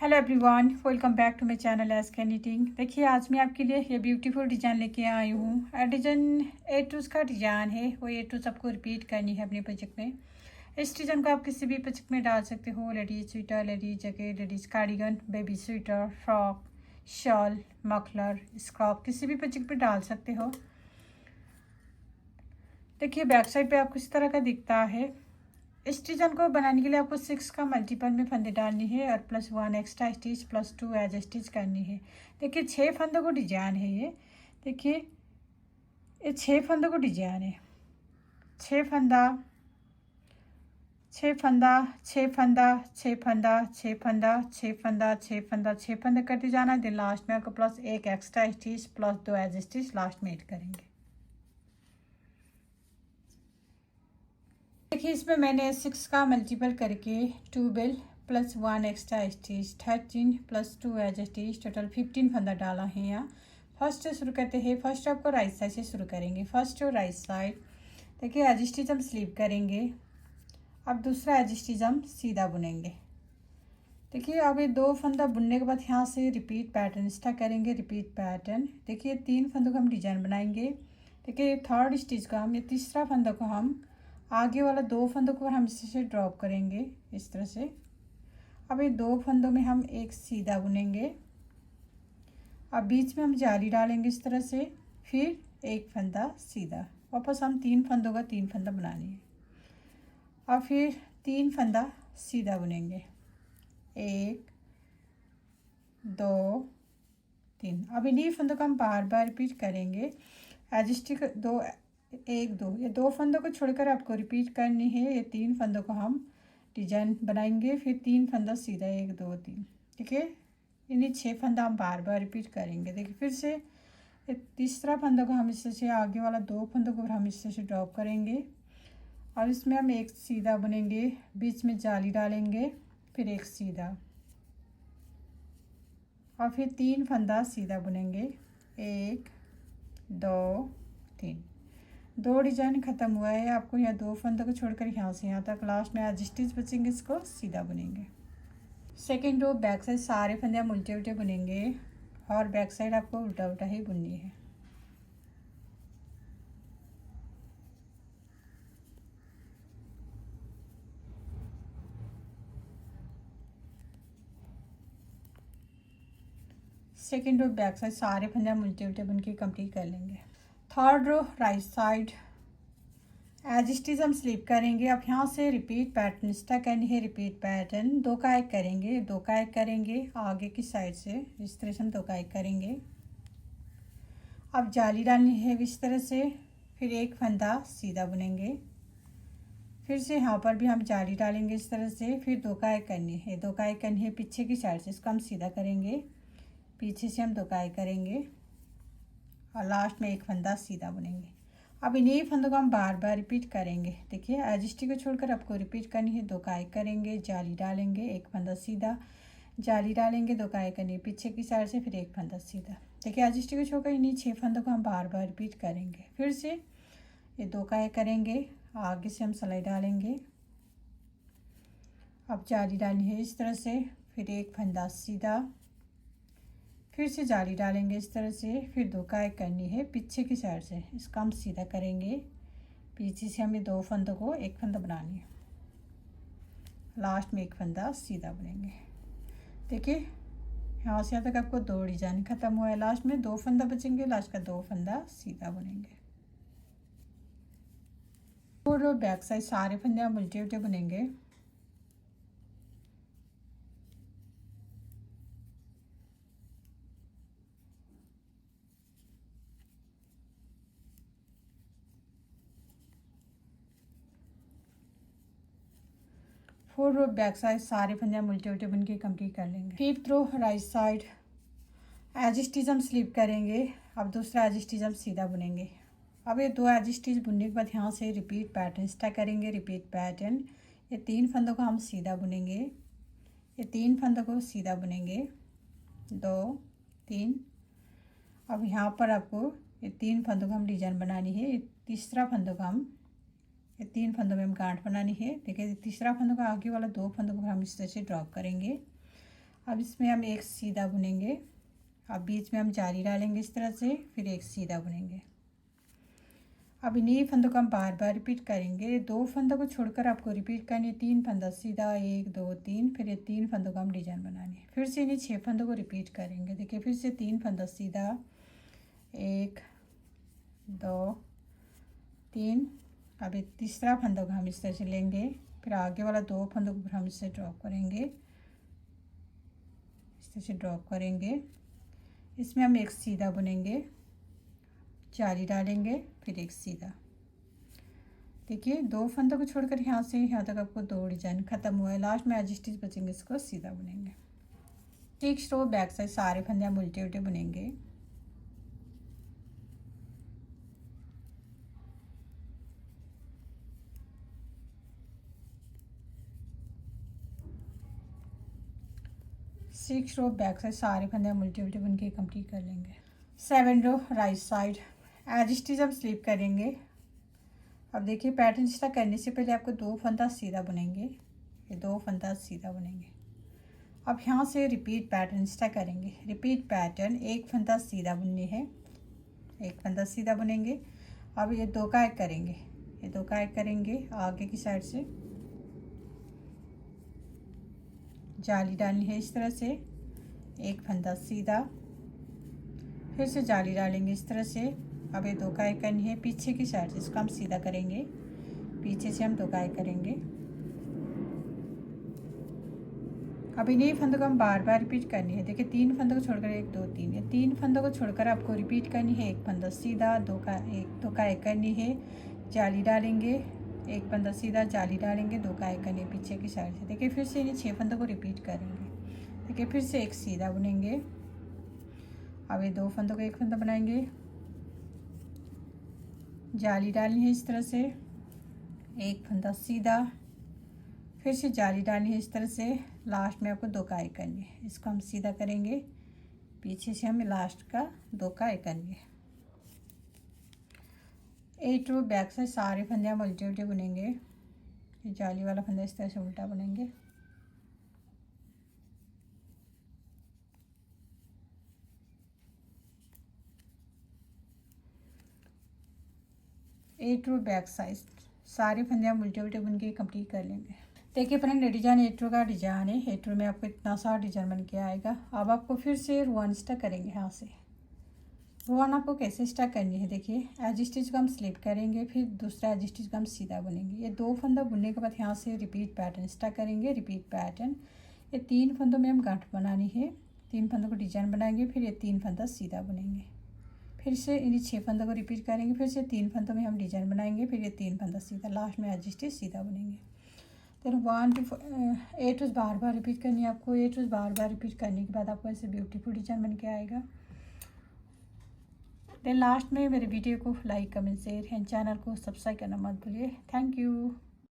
Hello everyone, welcome back to my channel S K knitting. देखिए आज मैं आपके लिए ये ब्यूटीफुल डिज़ाइन लेके आई हूँ। डिज़ाइन ए टूज का डिज़ाइन है, वो ए टूज आपको रिपीट करनी है अपने प्रोजेक्ट में। इस डिज़ाइन को आप किसी भी प्रोजेक्ट में डाल सकते हो। Ladies sweater, ladies jacket, ladies cardigan, baby sweater, frock, shawl, muffler, scarf, किसी भी प्रोजेक्ट में डाल सकते हो। देखिए बैक साइड पे आपको इस तरह का दिखता है। इस डिज़ाइन को बनाने के लिए आपको 6 का मल्टीपल में फंदे डालनी है और +1 एक्स्ट्रा स्टिच +2 एज स्टिच करनी है। देखिए 6 फंदों को डिजाइन है ये। देखिए ये 6 फंदों को डिजाइन है। 6 फंदा, 6 फंदा, 6 फंदा, 6 फंदा, 6 फंदा, 6 फंदा, 6 फंदा, 6 फंदे करते जाना। देन लास्ट में आपको +1 extra stitch +2 as stitch last में ऐड करेंगे। देखिए इसमें मैंने 6 का मल्टीपल करके 12 +1 extra stitch 13 +2 as stitch total 15 फंदा डाला है। यहाँ फर्स्ट से शुरू करते हैं। फर्स्ट आपको राइट साइड से शुरू करेंगे। फर्स्ट और राइट साइड देखिए एज स्टिच हम स्लीप करेंगे। अब दूसरा एज स्टिच हम सीधा बुनेंगे। देखिए अब ये 2 फंदा बुनने के बाद यहाँ से रिपीट पैटर्न स्टार्ट करेंगे। रिपीट पैटर्न देखिए 3 फंदों को हम डिजाइन बनाएंगे। देखिए थर्ड स्टिच का हम, ये तीसरा फंदा को हम आगे वाला 2 फंदों को हम इससे ड्रॉप करेंगे इस तरह से। अब ये 2 फंदों में हम एक सीधा बुनेंगे। अब बीच में हम जाली डालेंगे इस तरह से, फिर एक फंदा सीधा। वापस हम 3 फंदों का 3 फंदा बनानी है और फिर 3 फंदा सीधा बुनेंगे। 1 2 3। अब इन्हीं फंदों को हम बार बार रिपीट करेंगे। एजिस्टिक 2 1 2, ये 2 फंदों को छोड़कर आपको रिपीट करनी है। ये 3 फंदों को हम डिजाइन बनाएंगे, फिर 3 फंदा सीधा 1 2 3। ठीक है, इन्हीं 6 फंदा हम बार बार रिपीट करेंगे। देखिए फिर से ये तीसरा फंदों को हम इससे से आगे वाला 2 फंदों को हम इससे से ड्रॉप करेंगे और इसमें हम एक सीधा बुनेंगे, बीच में जाली डालेंगे, फिर एक सीधा और फिर 3 फंदा सीधा बुनेंगे। 1 2 3। 2 डिजाइन खत्म हुआ है। आपको यहाँ 2 फंदों को छोड़कर यहाँ से यहाँ तक लास्ट में आज स्टिच बचेंगे, इसको सीधा बुनेंगे। सेकेंड रो बैक साइड सारे फंदे हम उल्टे उल्टे बुनेंगे और बैक साइड आपको उल्टा उल्टा ही बुननी है। सेकेंड रो बैक साइड सारे फंदे हम उल्टे उल्टे बुन के कंप्लीट कर लेंगे। Third row right side edge stitch हम स्लिप करेंगे। अब यहाँ से रिपीट पैटर्न स्टार्ट करनी है। रिपीट पैटर्न 2 का एक करेंगे, 2 का एक करेंगे आगे की साइड से, इस तरह से हम 2 का एक करेंगे। अब जाली डालनी है इस तरह से, फिर एक फंदा सीधा बुनेंगे, फिर से यहाँ पर भी हम जाली डालेंगे इस तरह से, फिर 2 का एक करनी है। 2 का एक करनी है पीछे की साइड से, इसको हम सीधा करेंगे, पीछे से हम 2 का एक करेंगे और लास्ट में एक फंदा सीधा बुनेंगे। अब इन्हीं फंदों को हम बार बार रिपीट करेंगे। देखिए एज स्टिच को छोड़कर आपको रिपीट करनी है। 2 का एक करेंगे, जाली डालेंगे, एक फंदा सीधा, जाली डालेंगे, 2 का एक करनी है पीछे की साइड से, फिर एक फंदा सीधा। देखिए एज स्टिच को छोड़कर इन्हीं 6 फंदों को हम बार बार रिपीट करेंगे। फिर से ये 2 का एक करेंगे, आगे से हम सिलाई डालेंगे, अब जाली डालनी है इस तरह से, फिर एक फंदा सीधा, फिर से जाली डालेंगे इस तरह से, फिर 2 का एक करनी है पीछे की साइड से, इसका हम सीधा करेंगे, पीछे से हमें 2 फंदों को एक फंदा बनानी है, लास्ट में एक फंदा सीधा बुनेंगे। देखिए यहाँ से यहाँ तक आपको 2 डिजाइन खत्म हुआ है। लास्ट में 2 फंदा बचेंगे, लास्ट का 2 फंदा सीधा बुनेंगे और बैक साइड सारे फंदे हम उल्टे उल्टे बुनेंगे। फोर्थ रो बैक साइड सारे फंदे हम उल्टे उल्टे बुन के कंप्लीट कर लेंगे। Fifth row right side edge stitch हम स्लिप करेंगे। अब दूसरा एज स्टिच हम सीधा बुनेंगे। अब ये 2 एज स्टिच बुनने के बाद यहाँ से रिपीट पैटर्न स्टार्ट करेंगे। रिपीट पैटर्न ये 3 फंदों को हम सीधा बुनेंगे, ये 3 फंदों को सीधा बुनेंगे, 2 3। अब यहाँ पर आपको ये 3 फंदों को हम डिजाइन बनानी है। ये तीसरा फंदों का हम, ये 3 फंदों में हम गांठ बनानी है। देखिए तीसरा फंदों का आगे वाला 2 फंदों को हम इस तरह से ड्रॉप करेंगे अब इसमें हम एक सीधा बुनेंगे। अब बीच में हम जाली डालेंगे इस तरह से, फिर एक सीधा बुनेंगे। अब इन्हीं फंदों को हम बार बार रिपीट करेंगे। 2 फंदों को छोड़कर आपको रिपीट करनी है। 3 फंदा सीधा, 1 2 3, फिर ये 3 फंदों को हम डिजाइन बनानी है। फिर से इन्हीं 6 फंदों को रिपीट करेंगे। देखिए फिर से 3 फंदा सीधा, 1 2 3। अब एक तीसरा फंदों को हम इस तरह से लेंगे, फिर आगे वाला 2 फंदों को हम इससे ड्रॉप करेंगे, इस तरह से ड्रॉप करेंगे। इसमें हम एक सीधा बुनेंगे, जाली डालेंगे, फिर एक सीधा। देखिए 2 फंदों को छोड़कर यहाँ से यहाँ तक आपको 2 डिजाइन खत्म हुआ है। लास्ट में एज स्टिच बचेंगे, इसको सीधा बुनेंगे। 6 रो बैक साइड सारे फंदे हम उल्टे उल्टे बुनेंगे। सिक्स रो बैक साइड सारे फंदे हम उल्टे उल्टे बुन के कंप्लीट कर लेंगे। 7 रो राइट साइड एज स्टिच हम स्लिप करेंगे। अब देखिए पैटर्न स्टार्ट करने से पहले आपको 2 फंदा सीधा बुनेंगे, ये 2 फंदा सीधा बुनेंगे। अब यहाँ से रिपीट पैटर्न स्टार्ट करेंगे। रिपीट पैटर्न, एक फंदा सीधा बुननी है, एक फंदा सीधा बुनेंगे। अब ये 2 का एक करेंगे, ये 2 का एक करेंगे। आगे की साइड से जाली डालनी है इस तरह से, एक फंदा सीधा, फिर से जाली डालेंगे इस तरह से। अब ये 2 का एक करनी है पीछे की साइड से, इसको हम सीधा करेंगे, पीछे से हम 2 का एक करेंगे। अब इन्हीं फंदों को हम बार बार रिपीट करनी है। देखिए 3 फंदों को छोड़कर 1 2 3, ये 3 फंदों को छोड़कर आपको रिपीट करनी है। एक फंदा सीधा, 2 का एक करनी है, जाली डालेंगे, एक फंदा सीधा, जाली डालेंगे, 2 का एक करनी है पीछे की साइड से। देखिए फिर से इन्हीं 6 फंदों को रिपीट करेंगे। देखिए फिर से एक सीधा बुनेंगे। अब ये 2 फंदों को एक फंदा बनाएंगे, जाली डालनी है इस तरह से, एक फंदा सीधा, फिर से जाली डालनी है इस तरह से। लास्ट में आपको 2 का एक करनी है, इसको हम सीधा करेंगे, पीछे से हम लास्ट का 2 का एक करेंगे। 8 रो बैक साइड सारे फंदे हम उल्टे उल्टे बुनेंगे। ये जाली वाला फंदा इस तरह से उल्टा बुनेंगे। एट रो बैक साइड सारे फंदे हम उल्टे उल्टे बुन के कंप्लीट कर लेंगे। देखिए फ्रेंड डिजाइन 8 रो का डिजाइन है। 8 रो में आपको इतना सा डिजाइन बन के आएगा। अब आपको फिर से रुआन स्टिच करेंगे। यहाँ से रुआन आपको कैसे स्टिच करनी है, देखिए एज स्टिच को हम स्लिप करेंगे, फिर दूसरा एज स्टिच को हम सीधा बुनेंगे। ये 2 फंदा बुनने के बाद यहाँ से रिपीट पैटर्न स्टिच करेंगे। रिपीट पैटर्न, ये 3 फंदों में हम गांठ बनानी है, 3 फंदों को डिजाइन बनाएंगे, फिर ये 3 फंदा सीधा बुनेंगे। फिर से इन्हीं 6 फंदों को रिपीट करेंगे, फिर से 3 फंदों में हम डिजाइन बनाएंगे, फिर ये 3 फंदा सीधा, लास्ट में एज स्टिच सीधा बुनेंगे। देन 1 to 8 रोज बार बार रिपीट करनी है आपको। 8 रोज बार बार रिपीट करने के बाद आपको ऐसे ब्यूटीफुल डिजाइन बन के आएगा। देन लास्ट में मेरे वीडियो को like comment share and channel को सब्सक्राइब करना मत भूलिए। Thank you.